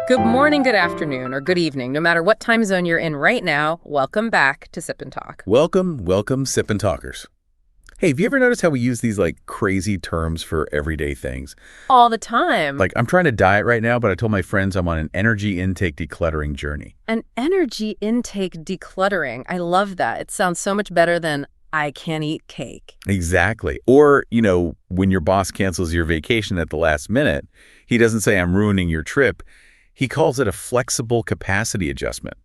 Good morning, good afternoon, or good evening. No matter what time zone you're in right now, welcome back to Sip and Talk. Welcome, Sip and Talkers. Hey, have you ever noticed how we use these crazy terms for everyday things? All the time. Like, I'm trying to diet right now, but I told my friends I'm on an energy intake decluttering journey. An energy intake decluttering. I love that. It sounds so much better than I can't eat cake. Exactly. Or, when your boss cancels your vacation at the last minute, he doesn't say I'm ruining your trip. He calls it a flexible capacity adjustment.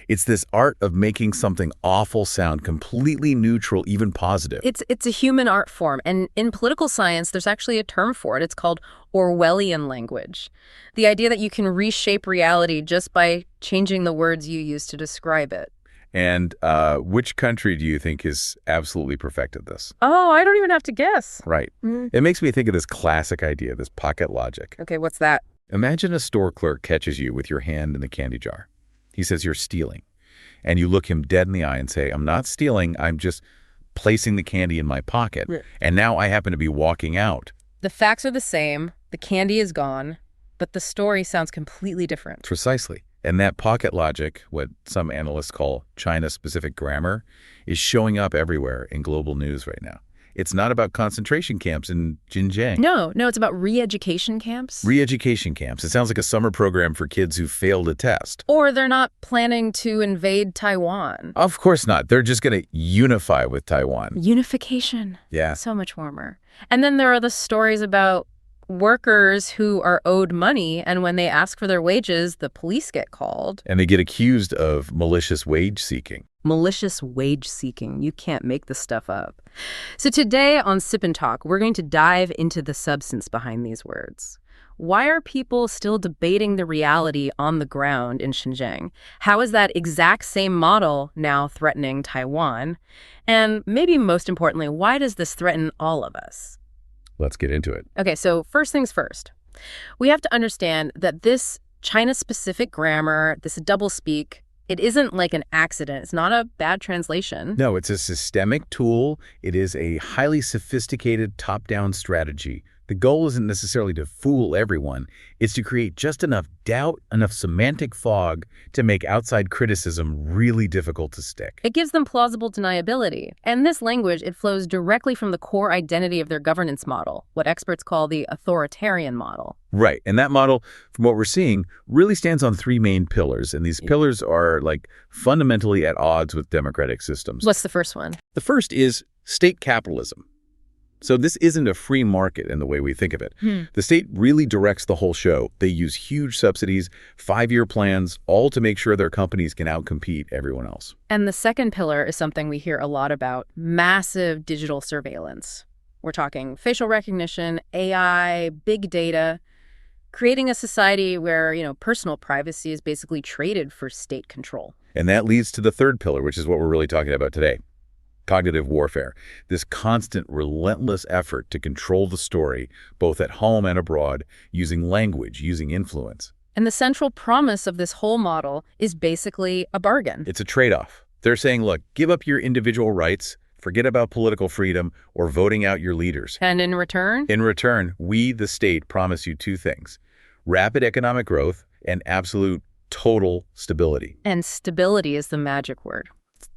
It's this art of making something awful sound completely neutral, even positive. It's a human art form, and in political science, there's actually a term for it. It's called Orwellian language. The idea that you can reshape reality just by changing the words you use to describe it. And which country do you think has absolutely perfected this? Oh, I don't even have to guess. Right. It makes me think of this classic idea, this pocket logic. Okay, what's that? Imagine a store clerk catches you with your hand in the candy jar. He says you're stealing. And you look him dead in the eye and say, I'm not stealing, I'm just placing the candy in my pocket. Yeah. And now I happen to be walking out. The facts are the same, the candy is gone, but the story sounds completely different. Precisely. And that pocket logic, what some analysts call China-specific grammar, is showing up everywhere in global news right now. It's not about concentration camps in Xinjiang. No, it's about re-education camps. Re-education camps. It sounds like a summer program for kids who failed a test. Or they're not planning to invade Taiwan. Of course not. They're just going to unify with Taiwan. Unification. Yeah. So much warmer. And then there are the stories about workers who are owed money, and when they ask for their wages, the police get called. And they get accused of malicious wage seeking. Malicious wage seeking. You can't make this stuff up. So today on Sip and Talk, we're going to dive into the substance behind these words. Why are people still debating the reality on the ground in Xinjiang? How is that exact same model now threatening Taiwan? And maybe most importantly, why does this threaten all of us? Let's get into it. Okay, so first things first. We have to understand that this China-specific grammar, this doublespeak, it isn't like an accident. It's not a bad translation. No, it's a systemic tool. It is a highly sophisticated top-down strategy. The goal isn't necessarily to fool everyone. It's to create just enough doubt, enough semantic fog to make outside criticism really difficult to stick. It gives them plausible deniability. And this language, it flows directly from the core identity of their governance model, what experts call the authoritarian model. Right. And that model, from what we're seeing, really stands on three main pillars. And these pillars are fundamentally at odds with democratic systems. What's the first one? The first is state capitalism. So this isn't a free market in the way we think of it. The state really directs the whole show. They use huge subsidies, 5-year plans, all to make sure their companies can outcompete everyone else. And the second pillar is something we hear a lot about, massive digital surveillance. We're talking facial recognition, AI, big data, creating a society where, personal privacy is basically traded for state control. And that leads to the third pillar, which is what we're really talking about today. Cognitive warfare, this constant, relentless effort to control the story, both at home and abroad, using language, using influence. And the central promise of this whole model is basically a bargain. It's a trade-off. They're saying, look, give up your individual rights, forget about political freedom, or voting out your leaders. And in return? In return, we, the state, promise you two things: rapid economic growth and absolute total stability. And stability is the magic word.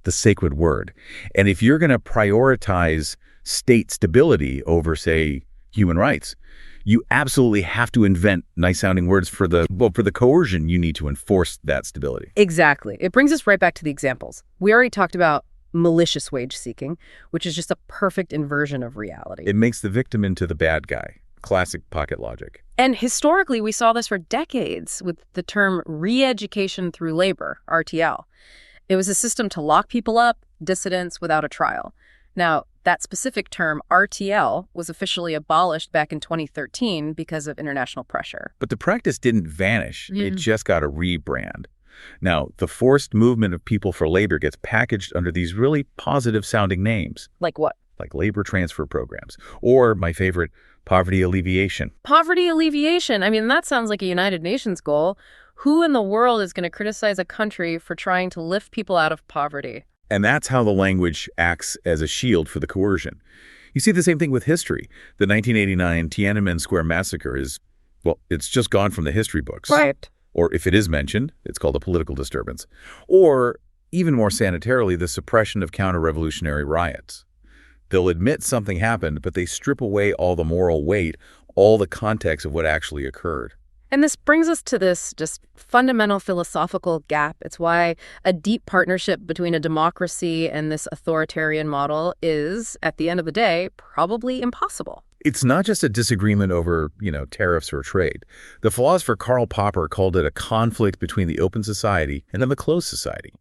The sacred word. And if you're going to prioritize state stability over, say, human rights, you absolutely have to invent nice-sounding words for the coercion you need to enforce that stability. Exactly. It brings us right back to the examples. We already talked about malicious wage seeking, which is just a perfect inversion of reality. It makes the victim into the bad guy. Classic pocket logic. And historically, we saw this for decades with the term re-education through labor, RTL. It was a system to lock people up, dissidents, without a trial. Now, that specific term, RTL, was officially abolished back in 2013 because of international pressure. But the practice didn't vanish. It just got a rebrand. Now, the forced movement of people for labor gets packaged under these really positive-sounding names. Like what? Like labor transfer programs. Or, my favorite, poverty alleviation. Poverty alleviation. I mean, that sounds like a United Nations goal. Who in the world is going to criticize a country for trying to lift people out of poverty? And that's how the language acts as a shield for the coercion. You see the same thing with history. The 1989 Tiananmen Square massacre is, well, it's just gone from the history books. Right. or if it is mentioned, it's called a political disturbance, or even more sanitarily, the suppression of counter-revolutionary riots. They'll admit something happened, but they strip away all the moral weight, all the context of what actually occurred. And this brings us to this just fundamental philosophical gap. It's why a deep partnership between a democracy and this authoritarian model is, at the end of the day, probably impossible. It's not just a disagreement over, tariffs or trade. The philosopher Karl Popper called it a conflict between the open society and then the closed society.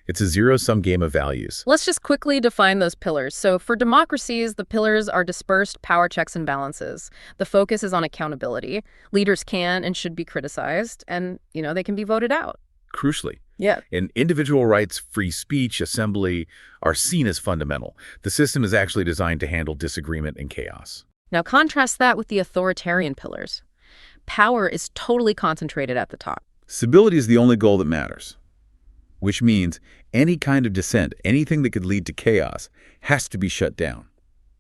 It's a zero-sum game of values. Let's just quickly define those pillars. So for democracies, the pillars are dispersed power checks and balances. The focus is on accountability. Leaders can and should be criticized, and, they can be voted out. Crucially. Yeah. And individual rights, free speech, assembly are seen as fundamental. The system is actually designed to handle disagreement and chaos. Now contrast that with the authoritarian pillars. Power is totally concentrated at the top. Stability is the only goal that matters, which means any kind of dissent, anything that could lead to chaos, has to be shut down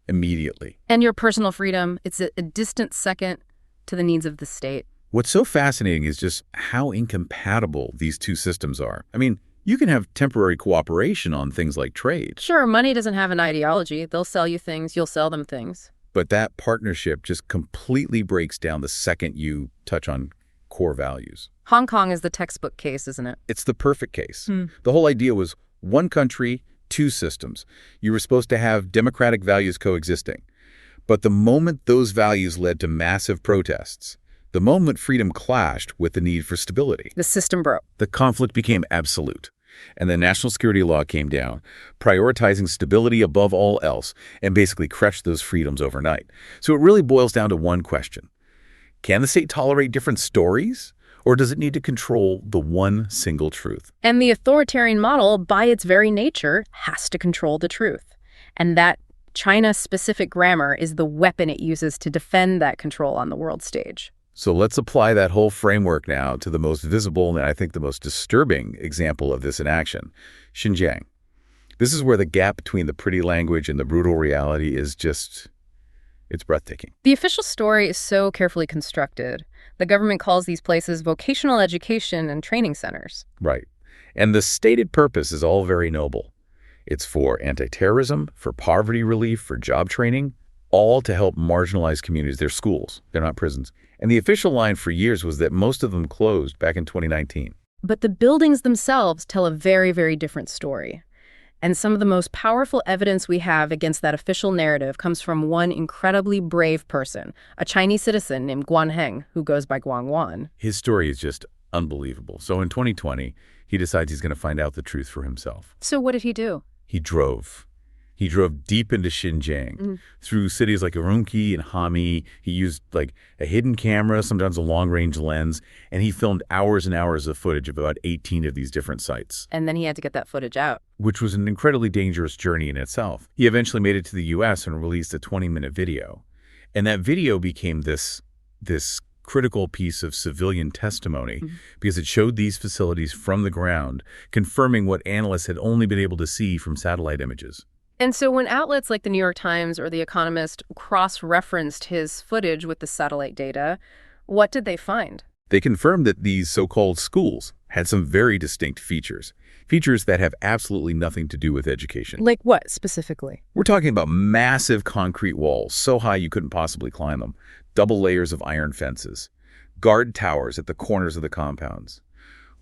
immediately. And your personal freedom, it's a distant second to the needs of the state. What's so fascinating is just how incompatible these two systems are. I mean, you can have temporary cooperation on things like trade. Sure, money doesn't have an ideology. They'll sell you things, you'll sell them things. But that partnership just completely breaks down the second you touch on core values. Hong Kong is the textbook case, isn't it? It's the perfect case. The whole idea was one country, two systems. You were supposed to have democratic values coexisting. But the moment those values led to massive protests, the moment freedom clashed with the need for stability, the system broke. The conflict became absolute. And the national security law came down, prioritizing stability above all else, and basically crushed those freedoms overnight. So it really boils down to one question. Can the state tolerate different stories? Or does it need to control the one single truth? And the authoritarian model, by its very nature, has to control the truth. And that China-specific grammar is the weapon it uses to defend that control on the world stage. So let's apply that whole framework now to the most visible and I think the most disturbing example of this in action, Xinjiang. This is where the gap between the pretty language and the brutal reality is just, it's breathtaking. The official story is so carefully constructed. The government calls these places vocational education and training centers. Right. And the stated purpose is all very noble. It's for anti-terrorism, for poverty relief, for job training, all to help marginalized communities. They're schools. They're not prisons. And the official line for years was that most of them closed back in 2019. But the buildings themselves tell a very, very different story. And some of the most powerful evidence we have against that official narrative comes from one incredibly brave person, a Chinese citizen named Guan Heng, who goes by Guangwan. His story is just unbelievable. So in 2020, he decides he's going to find out the truth for himself. So what did he do? He drove. He drove deep into Xinjiang, through cities like Urumqi and Hami. He used like a hidden camera, sometimes a long-range lens, and he filmed hours and hours of footage of about 18 of these different sites. And then he had to get that footage out. Which was an incredibly dangerous journey in itself. He eventually made it to the U.S. and released a 20-minute video. And that video became this critical piece of civilian testimony because it showed these facilities from the ground, confirming what analysts had only been able to see from satellite images. And so when outlets like the New York Times or The Economist cross-referenced his footage with the satellite data, what did they find? They confirmed that these so-called schools had some very distinct features that have absolutely nothing to do with education. Like what, specifically? We're talking about massive concrete walls, so high you couldn't possibly climb them, double layers of iron fences, guard towers at the corners of the compounds,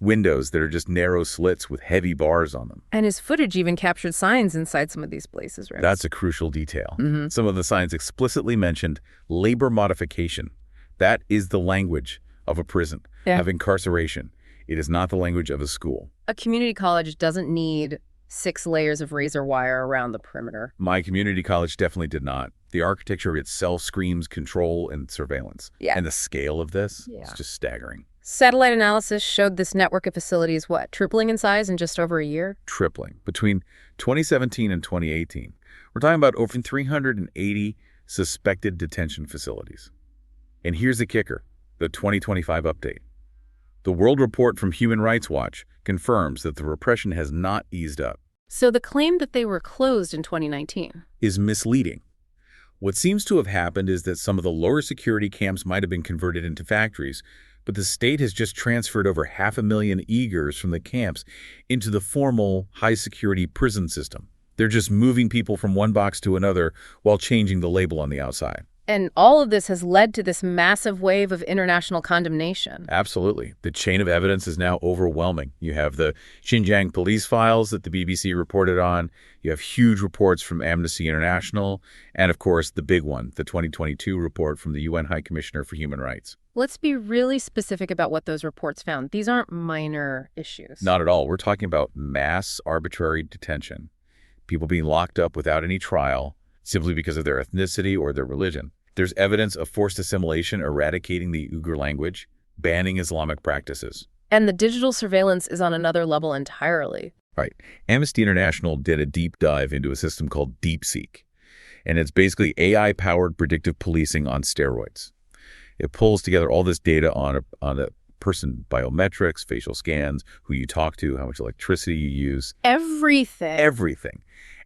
windows that are just narrow slits with heavy bars on them. And his footage even captured signs inside some of these places, right? That's a crucial detail. Some of the signs explicitly mentioned labor modification. That is the language of a prison, of incarceration. It is not the language of a school. A community college doesn't need 6 layers of razor wire around the perimeter. My community college definitely did not. The architecture itself screams control and surveillance. And the scale of this is just staggering. Satellite analysis showed this network of facilities, tripling in size in just over a year? Tripling. Between 2017 and 2018, we're talking about over 380 suspected detention facilities. And here's the kicker, the 2025 update. The World Report from Human Rights Watch confirms that the repression has not eased up. So the claim that they were closed in 2019 is misleading. What seems to have happened is that some of the lower security camps might have been converted into factories, but the state has just transferred over 500,000 Uyghurs from the camps into the formal, high-security prison system. They're just moving people from one box to another while changing the label on the outside. And all of this has led to this massive wave of international condemnation. Absolutely. The chain of evidence is now overwhelming. You have the Xinjiang police files that the BBC reported on. You have huge reports from Amnesty International. And, of course, the big one, the 2022 report from the UN High Commissioner for Human Rights. Let's be really specific about what those reports found. These aren't minor issues. Not at all. We're talking about mass arbitrary detention. People being locked up without any trial simply because of their ethnicity or their religion. There's evidence of forced assimilation eradicating the Uyghur language, banning Islamic practices. And the digital surveillance is on another level entirely. Right. Amnesty International did a deep dive into a system called DeepSeek, and it's basically AI-powered predictive policing on steroids. It pulls together all this data on a person, biometrics, facial scans, who you talk to, how much electricity you use. Everything. Everything.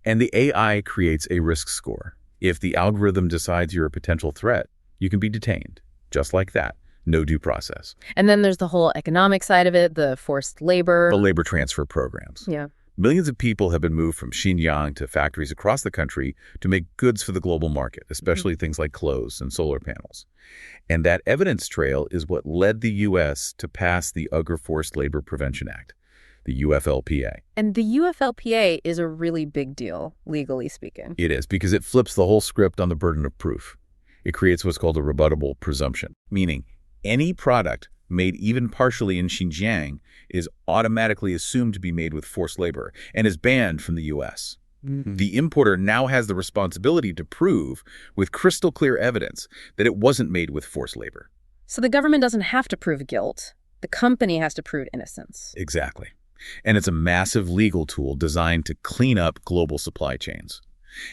And the AI creates a risk score. If the algorithm decides you're a potential threat, you can be detained. Just like that. No due process. And then there's the whole economic side of it, the forced labor. The labor transfer programs. Yeah. Millions of people have been moved from Xinjiang to factories across the country to make goods for the global market, especially things like clothes and solar panels. And that evidence trail is what led the U.S. to pass the Uyghur Forced Labor Prevention Act, the UFLPA. And the UFLPA is a really big deal, legally speaking. It is, because it flips the whole script on the burden of proof. It creates what's called a rebuttable presumption, meaning any product made even partially in Xinjiang is automatically assumed to be made with forced labor and is banned from the U.S. The importer now has the responsibility to prove with crystal clear evidence that it wasn't made with forced labor. So the government doesn't have to prove guilt. The company has to prove innocence. Exactly. And it's a massive legal tool designed to clean up global supply chains.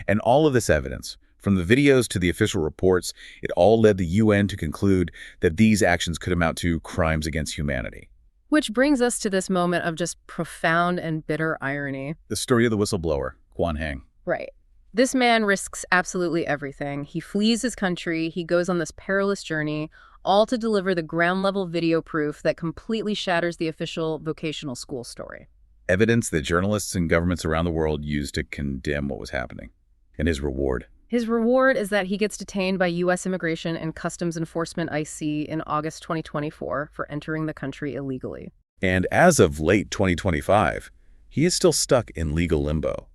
And all of this evidence, from the videos to the official reports, it all led the UN to conclude that these actions could amount to crimes against humanity. Which brings us to this moment of just profound and bitter irony. The story of the whistleblower, Guan Heng. Right. This man risks absolutely everything. He flees his country, he goes on this perilous journey, all to deliver the ground-level video proof that completely shatters the official vocational school story. Evidence that journalists and governments around the world used to condemn what was happening. And his reward. His reward is that he gets detained by U.S. Immigration and Customs Enforcement IC in August 2024 for entering the country illegally. And as of late 2025, he is still stuck in legal limbo.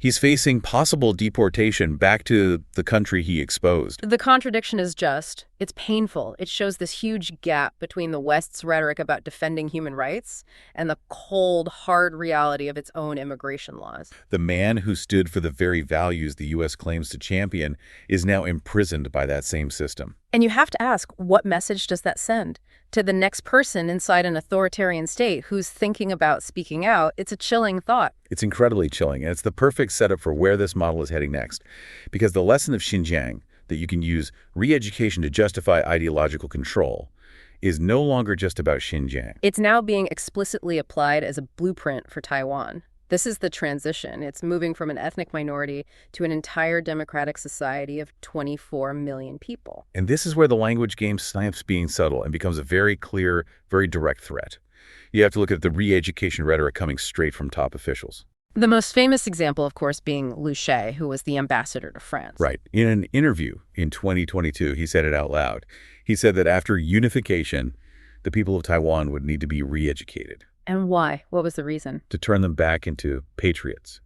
He's facing possible deportation back to the country he exposed. The contradiction is just, it's painful. It shows this huge gap between the West's rhetoric about defending human rights and the cold, hard reality of its own immigration laws. The man who stood for the very values the U.S. claims to champion is now imprisoned by that same system. And you have to ask, what message does that send to the next person inside an authoritarian state who's thinking about speaking out? It's a chilling thought. It's incredibly chilling, and it's the perfect setup for where this model is heading next. Because the lesson of Xinjiang, that you can use re-education to justify ideological control, is no longer just about Xinjiang. It's now being explicitly applied as a blueprint for Taiwan. This is the transition. It's moving from an ethnic minority to an entire democratic society of 24 million people. And this is where the language game stops being subtle and becomes a very clear, very direct threat. You have to look at the re-education rhetoric coming straight from top officials. The most famous example, of course, being Liu She, who was the ambassador to France. Right. In an interview in 2022, he said it out loud. He said that after unification, the people of Taiwan would need to be re-educated. And why? What was the reason? To turn them back into patriots.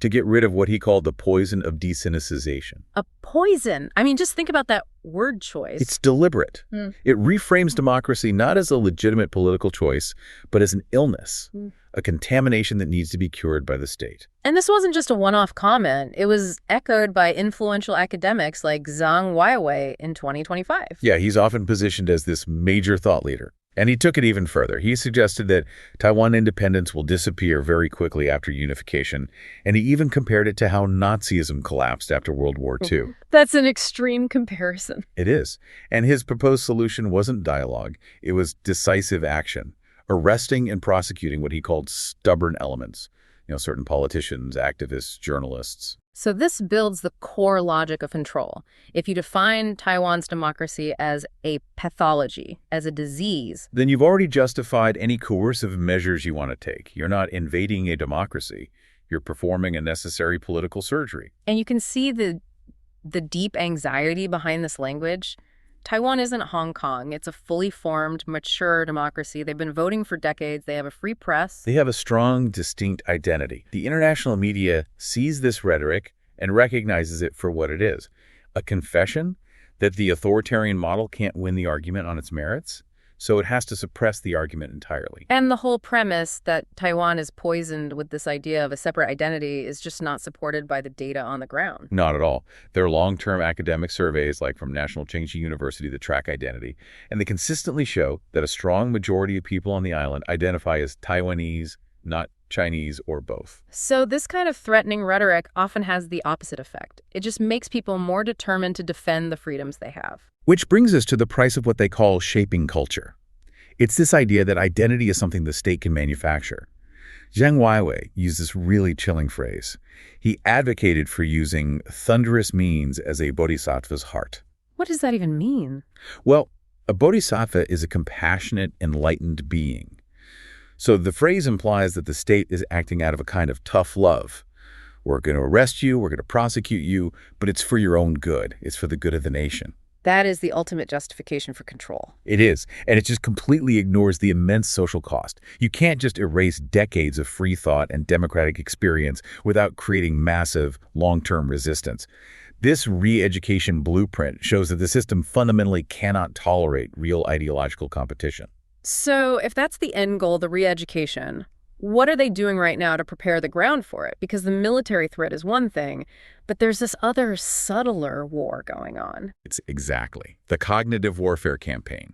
To get rid of what he called the poison of desynicization. A poison? I mean, just think about that word choice. It's deliberate. It reframes democracy not as a legitimate political choice, but as an illness, a contamination that needs to be cured by the state. And this wasn't just a one-off comment. It was echoed by influential academics like Zhang Weiwei in 2025. Yeah, he's often positioned as this major thought leader. And he took it even further. He suggested that Taiwan independence will disappear very quickly after unification, and he even compared it to how Nazism collapsed after World War II. That's an extreme comparison. It is. And his proposed solution wasn't dialogue. It was decisive action, arresting and prosecuting what he called stubborn elements. Certain politicians, activists, journalists. So this builds the core logic of control. If you define Taiwan's democracy as a pathology, as a disease, then you've already justified any coercive measures you want to take. You're not invading a democracy. You're performing a necessary political surgery. And you can see the deep anxiety behind this language. Taiwan isn't Hong Kong. It's a fully formed, mature democracy. They've been voting for decades. They have a free press. They have a strong, distinct identity. The international media sees this rhetoric and recognizes it for what it is. A confession that the authoritarian model can't win the argument on its merits, so it has to suppress the argument entirely. And the whole premise that Taiwan is poisoned with this idea of a separate identity is just not supported by the data on the ground. Not at all. There are long-term academic surveys, like from National Chengchi University, that track identity, and they consistently show that a strong majority of people on the island identify as Taiwanese, not Chinese, or both. So this kind of threatening rhetoric often has the opposite effect. It just makes people more determined to defend the freedoms they have. Which brings us to the price of what they call shaping culture. It's this idea that identity is something the state can manufacture. Zhang Weiwei used this really chilling phrase. He advocated for using thunderous means as a bodhisattva's heart. What does that even mean? Well, a bodhisattva is a compassionate, enlightened being. So the phrase implies that the state is acting out of a kind of tough love. We're going to arrest you, we're going to prosecute you, but it's for your own good. It's for the good of the nation. That is the ultimate justification for control. It is, and it just completely ignores the immense social cost. You can't just erase decades of free thought and democratic experience without creating massive, long-term resistance. This re-education blueprint shows that the system fundamentally cannot tolerate real ideological competition. So if that's the end goal, the re-education, what are they doing right now to prepare the ground for it? Because the military threat is one thing, but there's this other subtler war going on. It's exactly the cognitive warfare campaign.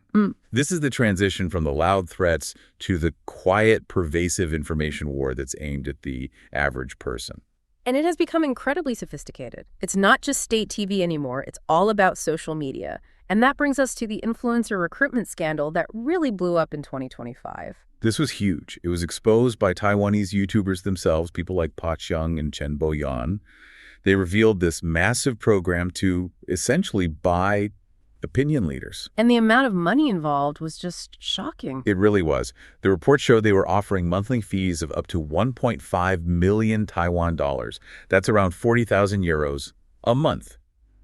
This is the transition from the loud threats to the quiet, pervasive information war that's aimed at the average person. And it has become incredibly sophisticated. It's not just state TV anymore. It's all about social media. And that brings us to the influencer recruitment scandal that really blew up in 2025. This was huge. It was exposed by Taiwanese YouTubers themselves, people like Pa Chung and Chen Boyan. They revealed this massive program to essentially buy opinion leaders. And the amount of money involved was just shocking. It really was. The report showed they were offering monthly fees of up to 1.5 million Taiwan dollars. That's around 40,000 euros a month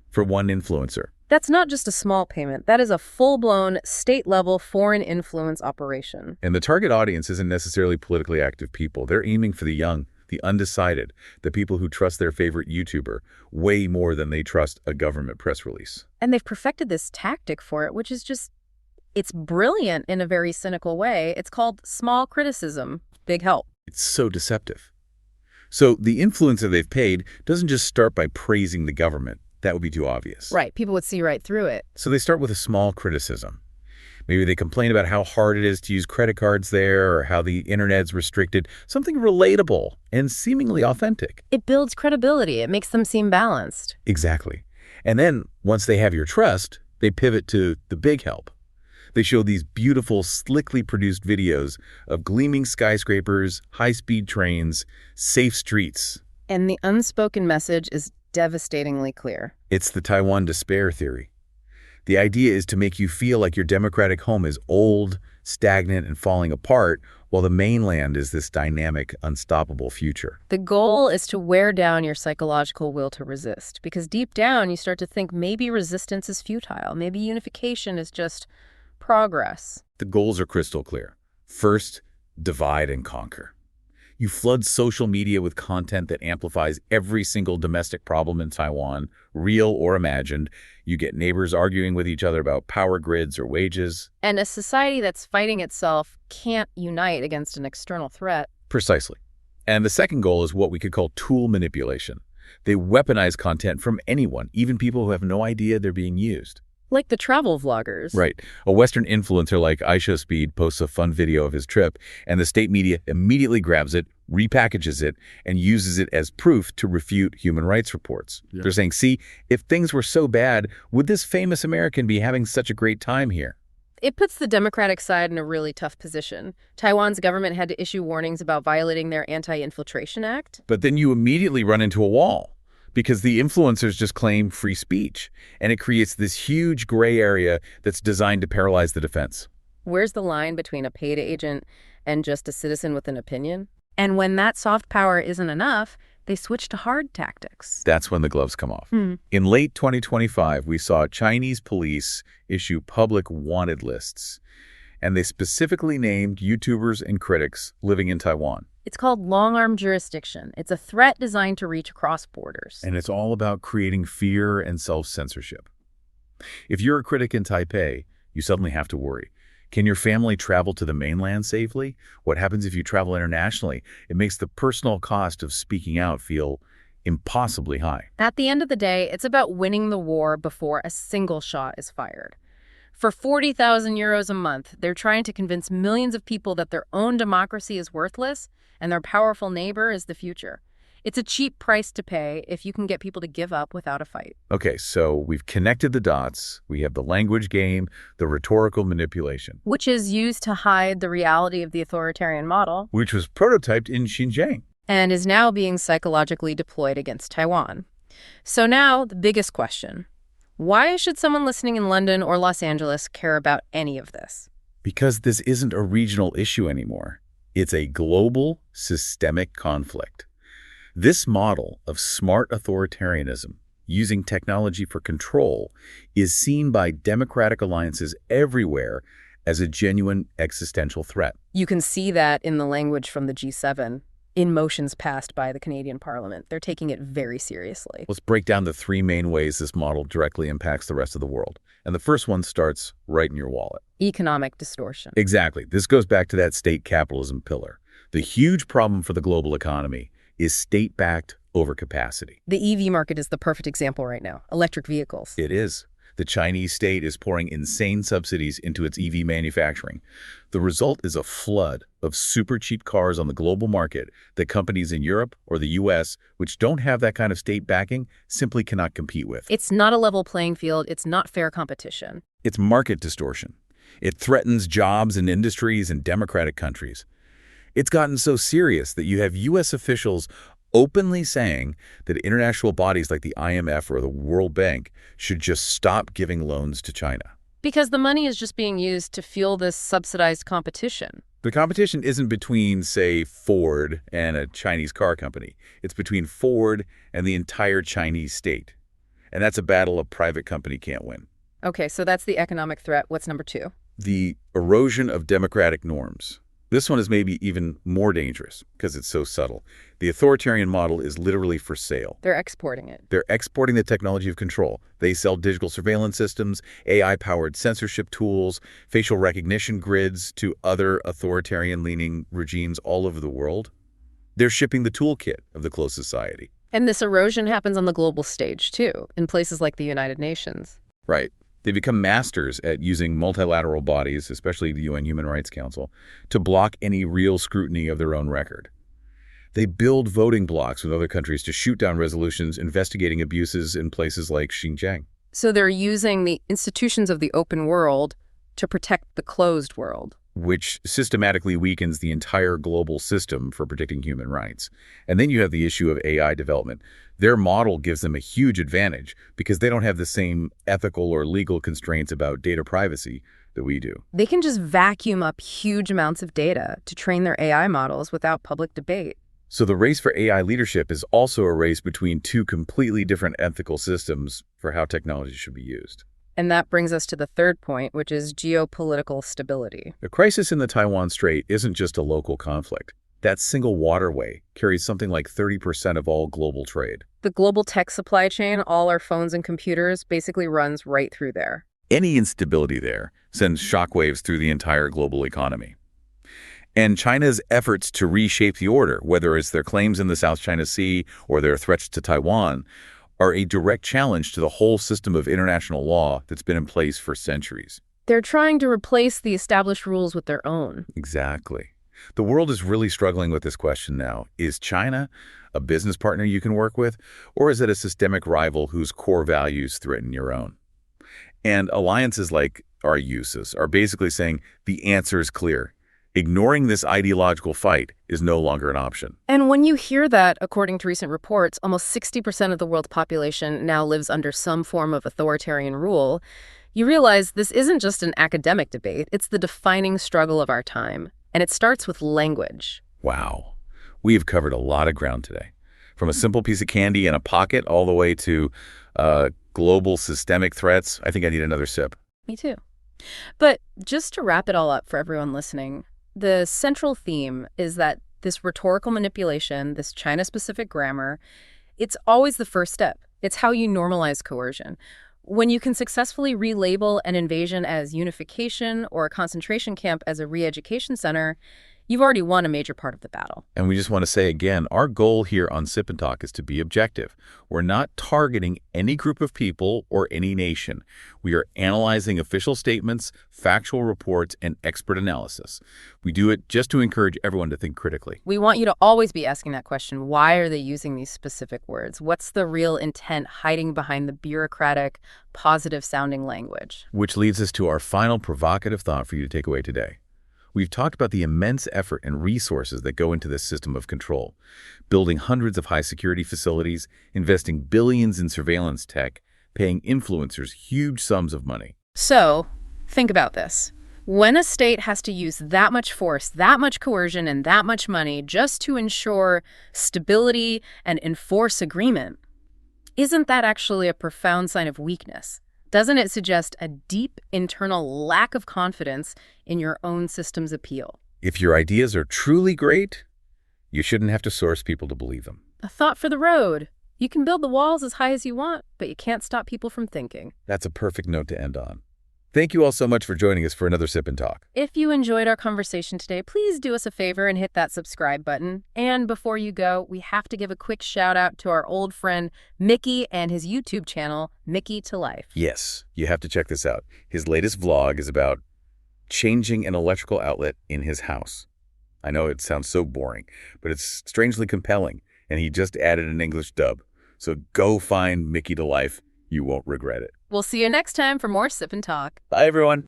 for one influencer. That's not just a small payment. That is a full-blown, state-level foreign influence operation. And the target audience isn't necessarily politically active people. They're aiming for the young, the undecided, the people who trust their favorite YouTuber way more than they trust a government press release. And they've perfected this tactic for it, which is just, it's brilliant in a very cynical way. It's called small criticism, big help. It's so deceptive. So the influencer they've paid doesn't just start by praising the government. That would be too obvious. Right. People would see right through it. So they start with a small criticism. Maybe they complain about how hard it is to use credit cards there or how the internet's restricted. Something relatable and seemingly authentic. It builds credibility. It makes them seem balanced. Exactly. And then once they have your trust, they pivot to the big help. They show these beautiful, slickly produced videos of gleaming skyscrapers, high-speed trains, safe streets. And the unspoken message is devastatingly clear. It's the Taiwan despair theory. The idea is to make you feel like your democratic home is old, stagnant, and falling apart, while the mainland is this dynamic, unstoppable future. The goal is to wear down your psychological will to resist, because deep down you start to think maybe resistance is futile, maybe unification is just progress. The goals are crystal clear. First, divide and conquer. You flood social media with content that amplifies every single domestic problem in Taiwan, real or imagined. You get neighbors arguing with each other about power grids or wages. And a society that's fighting itself can't unite against an external threat. Precisely. And the second goal is what we could call tool manipulation. They weaponize content from anyone, even people who have no idea they're being used. Like the travel vloggers. Right. A Western influencer like Aisha Speed posts a fun video of his trip, and the state media immediately grabs it, repackages it, and uses it as proof to refute human rights reports. Yeah. They're saying, see, if things were so bad, would this famous American be having such a great time here? It puts the Democratic side in a really tough position. Taiwan's government had to issue warnings about violating their Anti-Infiltration Act. But then you immediately run into a wall, because the influencers just claim free speech, and it creates this huge gray area that's designed to paralyze the defense. Where's the line between a paid agent and just a citizen with an opinion? And when that soft power isn't enough, they switch to hard tactics. That's when the gloves come off. In late 2025, we saw Chinese police issue public wanted lists, and they specifically named YouTubers and critics living in Taiwan. It's called long-arm jurisdiction. It's a threat designed to reach across borders. And it's all about creating fear and self-censorship. If you're a critic in Taipei, you suddenly have to worry. Can your family travel to the mainland safely? What happens if you travel internationally? It makes the personal cost of speaking out feel impossibly high. At the end of the day, it's about winning the war before a single shot is fired. For 40,000 euros a month, they're trying to convince millions of people that their own democracy is worthless and their powerful neighbor is the future. It's a cheap price to pay if you can get people to give up without a fight. Okay, so we've connected the dots. We have the language game, the rhetorical manipulation, Which is used to hide the reality of the authoritarian model which was prototyped in Xinjiang. and is now being psychologically deployed against Taiwan. So now, the biggest question. Why should someone listening in London or Los Angeles care about any of this? Because this isn't a regional issue anymore. It's a global, systemic conflict. This model of smart authoritarianism, using technology for control, is seen by democratic alliances everywhere as a genuine existential threat. You can see that in the language from the G7, in motions passed by the Canadian Parliament. They're taking it very seriously. Let's break down the three main ways this model directly impacts the rest of the world. And the first one starts right in your wallet. Economic distortion. Exactly. This goes back to that state capitalism pillar. The huge problem for the global economy is state-backed overcapacity. The EV market is the perfect example right now. Electric vehicles. It is. The Chinese state is pouring insane subsidies into its EV manufacturing. The result is a flood of super cheap cars on the global market that companies in Europe or the US, which don't have that kind of state backing, simply cannot compete with. It's not a level playing field. It's not fair competition. It's market distortion. It threatens jobs and industries in democratic countries. It's gotten so serious that you have US officials openly saying that international bodies like the IMF or the World Bank should just stop giving loans to China. Because the money is just being used to fuel this subsidized competition. The competition isn't between, say, Ford and a Chinese car company. It's between Ford and the entire Chinese state. And that's a battle a private company can't win. Okay, so that's the economic threat. What's number two? The erosion of democratic norms. This one is maybe even more dangerous because it's so subtle. The authoritarian model is literally for sale. They're exporting it. They're exporting the technology of control. They sell digital surveillance systems, AI-powered censorship tools, facial recognition grids to other authoritarian-leaning regimes all over the world. They're shipping the toolkit of the closed society. And this erosion happens on the global stage, too, in places like the United Nations. Right. They become masters at using multilateral bodies, especially the UN Human Rights Council, to block any real scrutiny of their own record. They build voting blocks with other countries to shoot down resolutions investigating abuses in places like Xinjiang. So they're using the institutions of the open world to protect the closed world. Which systematically weakens the entire global system for protecting human rights. And then you have the issue of AI development. Their model gives them a huge advantage because they don't have the same ethical or legal constraints about data privacy that we do. They can just vacuum up huge amounts of data to train their AI models without public debate. So the race for AI leadership is also a race between two completely different ethical systems for how technology should be used. And that brings us to the third point, which is geopolitical stability. The crisis in the Taiwan Strait isn't just a local conflict. That single waterway carries something like 30% of all global trade. The global tech supply chain, all our phones and computers, basically runs right through there. Any instability there sends shockwaves through the entire global economy. And China's efforts to reshape the order, whether it's their claims in the South China Sea or their threats to Taiwan, are a direct challenge to the whole system of international law that's been in place for centuries. They're trying to replace the established rules with their own. Exactly. The world is really struggling with this question now. Is China a business partner you can work with, or is it a systemic rival whose core values threaten your own? And alliances like our USIS are basically saying the answer is clear. Ignoring this ideological fight is no longer an option. And when you hear that, according to recent reports, almost 60% of the world's population now lives under some form of authoritarian rule, you realize this isn't just an academic debate, it's the defining struggle of our time. And it starts with language. Wow. We have covered a lot of ground today. From a simple piece of candy in a pocket all the way to global systemic threats. I think I need another sip. Me too. But just to wrap it all up for everyone listening, the central theme is that this rhetorical manipulation, this China-specific grammar, it's always the first step. It's how you normalize coercion. When you can successfully relabel an invasion as unification or a concentration camp as a re-education center, you've already won a major part of the battle. And we just want to say again, our goal here on Sip and Talk is to be objective. We're not targeting any group of people or any nation. We are analyzing official statements, factual reports, and expert analysis. We do it just to encourage everyone to think critically. We want you to always be asking that question. Why are they using these specific words? What's the real intent hiding behind the bureaucratic, positive-sounding language? Which leads us to our final provocative thought for you to take away today. We've talked about the immense effort and resources that go into this system of control, building hundreds of high-security facilities, investing billions in surveillance tech, paying influencers huge sums of money. So, think about this. When a state has to use that much force, that much coercion, and that much money just to ensure stability and enforce agreement, isn't that actually a profound sign of weakness? Doesn't it suggest a deep internal lack of confidence in your own system's appeal? If your ideas are truly great, you shouldn't have to source people to believe them. A thought for the road. You can build the walls as high as you want, but you can't stop people from thinking. That's a perfect note to end on. Thank you all so much for joining us for another Sip and Talk. If you enjoyed our conversation today, please do us a favor and hit that subscribe button. And before you go, we have to give a quick shout out to our old friend Mickey and his YouTube channel, Mickytolife. Yes, you have to check this out. His latest vlog is about changing an electrical outlet in his house. I know it sounds so boring, but it's strangely compelling, and he just added an English dub. So go find Mickytolife. You won't regret it. We'll see you next time for more Sip and Talk. Bye, everyone.